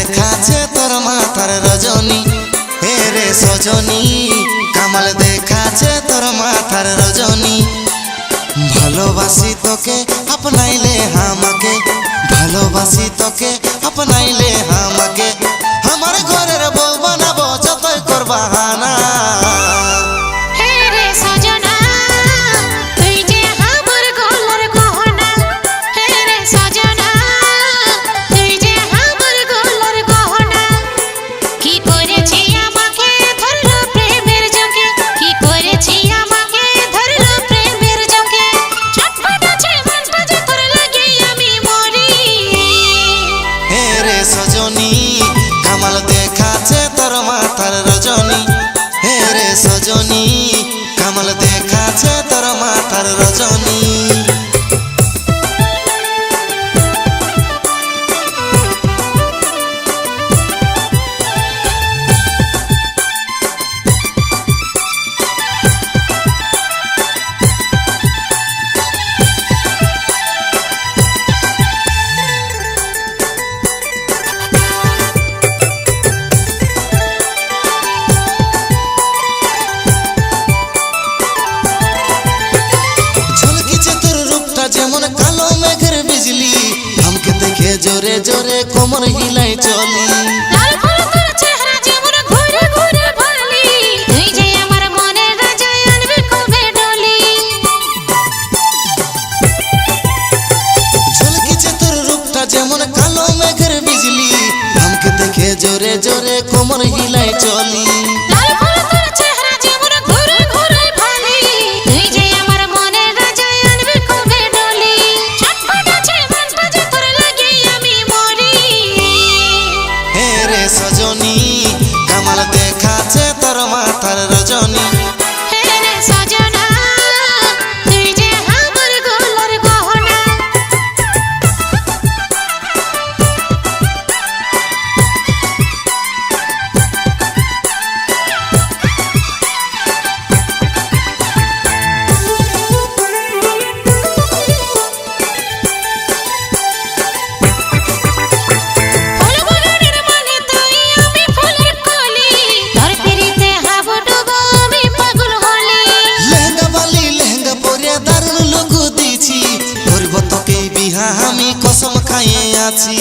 দেখাছে তোর মাথার রজনী, হে রে সজনী কামাল দেখাছে তোর মাথার রজনী। ভালোবাসি তোকে আপনাইলে আমাকে, ভালোবাসি তোকে আপনাইলে আমাকে, আমার ঘরের বউ বানাবো যতই করবা হানা। সজনী কামাল দেখাছে তোর মাথার রজনী, হে রে সজনী কামাল দেখাছে তোর মাথার রজনী। যেমন কালো মেঘের বিজলি, আমাকে দেখে জোরে জোরে কোমর হিলাই চলি। ঝলকিছে তোর রূপটা যেমন কালো মেঘের বিজলি, আমাকে দেখে জোরে জোরে কোমর হিলাই চলি। সজনী কামাল দেখাছে তোর মাথার রজনী, হে রে সজনা তুই যে আমার গলার গহনা। আমি কসম খাইয়ে আছি,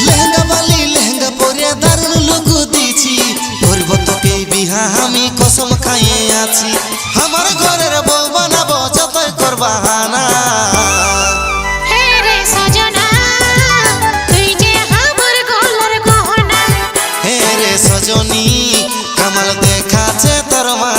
লেহেঙ্গা বালি লেহেঙ্গা পরে দারুণ লুকু দিছি, করব তোকে বিহা আমি কসম খাইয়ে আছি, আমার ঘরের বউ বানাবো যতই করবা হানা। সজনী কামাল দেখাছে তোর মা